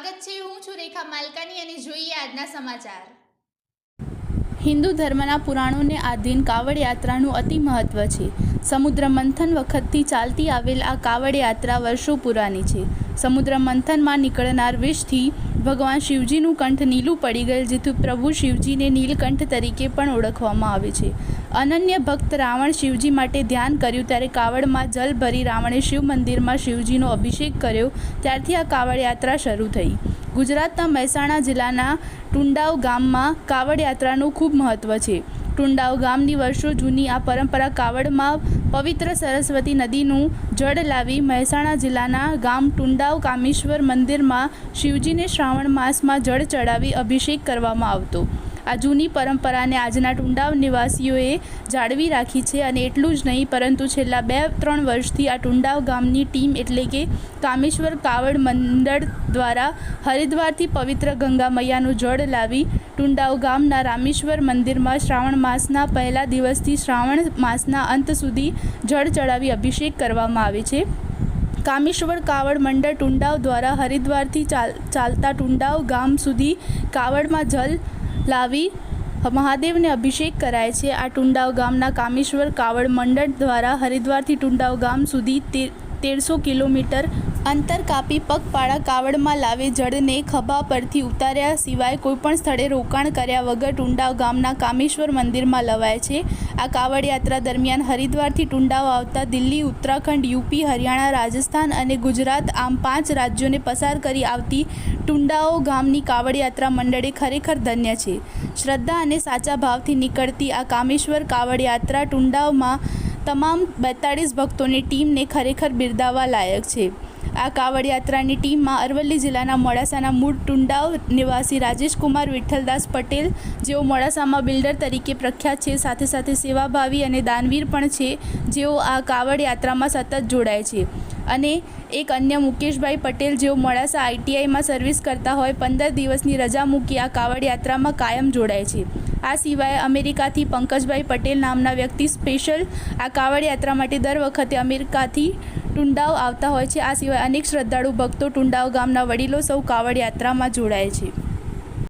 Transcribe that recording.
સ્વાગત છે। હું છું રેખા માલકાની અને જોઈએ આજના સમાચાર। હિન્દુ ધર્મના પુરાણોને આધીન કાવડ યાત્રાનું અતિ મહત્વ છે। સમુદ્ર મંથન વખતથી ચાલતી આવેલ આ કાવડ યાત્રા વર્ષો પુરાની છે। સમુદ્ર મંથનમાં નીકળનાર વિષથી ભગવાન શિવજીનું કંઠ નીલું પડી ગયેલ, જેથી પ્રભુ શિવજીને નીલકંઠ તરીકે પણ ઓળખવામાં આવે છે। અનન્ય ભક્ત રાવણ શિવજી માટે ધ્યાન કર્યું ત્યારે કાવડમાં જલ ભરી રાવણે શિવ મંદિરમાં શિવજીનો અભિષેક કર્યો, ત્યારથી આ કાવડ યાત્રા શરૂ થઈ। ગુજરાતના મહેસાણા જિલ્લાના ટુંડાવ ગામમાં કાવડ યાત્રાનું ખૂબ મહત્વ છે। ટુંડાવ ગામની વર્ષો જૂની આ પરંપરા કાવડમાં પવિત્ર સરસ્વતી નદીનું જળ લાવી મહેસાણા જિલ્લાના ગામ ટુંડાવ કામેશ્વર મંદિરમાં શિવજીને શ્રાવણ માસમાં જળ ચડાવી અભિષેક કરવામાં આવતો। આ જૂની પરંપરાને આજના ટુંડાવ નિવાસીઓએ જાળવી રાખી છે અને એટલું જ નહીં, પરંતુ છેલ્લા 2-3 વર્ષથી આ ટુંડાવ ગામની ટીમ એટલે કે કામેશ્વર કાવડ મંડળ દ્વારા હરિદ્વારથી પવિત્ર ગંગા મૈયાનું જળ લાવી ટુંડાવ ગામના રામેશ્વર મંદિરમાં શ્રાવણ માસના પહેલા દિવસથી શ્રાવણ માસના અંત સુધી જળ ચડાવી અભિષેક કરવામાં આવે છે। કામેશ્વર કાવડ મંડળ ટુંડાવ દ્વારા હરિદ્વારથી ચાલતા ટુંડાવ ગામ સુધી કાવડમાં જલ લાવી મહાદેવને અભિષેક કરાય છે। આ ટુંડાવ ગામના કામેશ્વર કાવડ મંડળ દ્વારા હરિદ્વારથી ટુંડાવ ગામ સુધી 1300 કિલોમીટર અંતર કાપી પગપાળા કાવડમાં લાવે જળને ખભા પરથી ઉતાર્યા સિવાય કોઈપણ સ્થળે રોકાણ કર્યા વગર ટુંડાવ ગામના કામેશ્વર મંદિરમાં લવાય છે। આ કાવડ યાત્રા દરમિયાન હરિદ્વારથી ટુંડાવ આવતા દિલ્હી, ઉત્તરાખંડ, યુપી, હરિયાણા, રાજસ્થાન અને ગુજરાત આમ 5 રાજ્યોને પસાર કરી આવતી ટુંડાવ ગામની કાવડ યાત્રા મંડળે ખરેખર ધન્ય છે। શ્રદ્ધા અને સાચા ભાવથી નીકળતી આ કામેશ્વર કાવડ યાત્રા ટુંડાવમાં તમામ 42 ભક્તોની ટીમને ખરેખર બિરદાવવા લાયક છે। આ કાવડ યાત્રાની ટીમમાં અરવલ્લી જિલ્લાના મોડાસાના મૂળ ટુંડાવ નિવાસી રાજેશકુમાર વિઠ્ઠલદાસ પટેલ, જેઓ મોડાસામાં બિલ્ડર તરીકે પ્રખ્યાત છે, સાથે સાથે સેવાભાવી અને દાનવીર પણ છે, જેઓ આ કાવડ યાત્રામાં સતત જોડાય છે, અને એક અન્ય મુકેશભાઈ પટેલ, જેઓ મોડાસા ITIમાં સર્વિસ કરતા હોય 15 દિવસની રજા મૂકી આ કાવડ યાત્રામાં કાયમ જોડાય છે। આ સિવાય અમેરિકાથી પંકજભાઈ પટેલ નામના વ્યક્તિ સ્પેશિયલ આ કાવડ યાત્રા માટે દર વખતે અમેરિકાથી ટુંડાવ આવતા હોય છે। આ સિવાય અનેક શ્રદ્ધાળુ ભક્તો, ટુંડાવ ગામના વડીલો સૌ કાવડ યાત્રામાં જોડાય છે।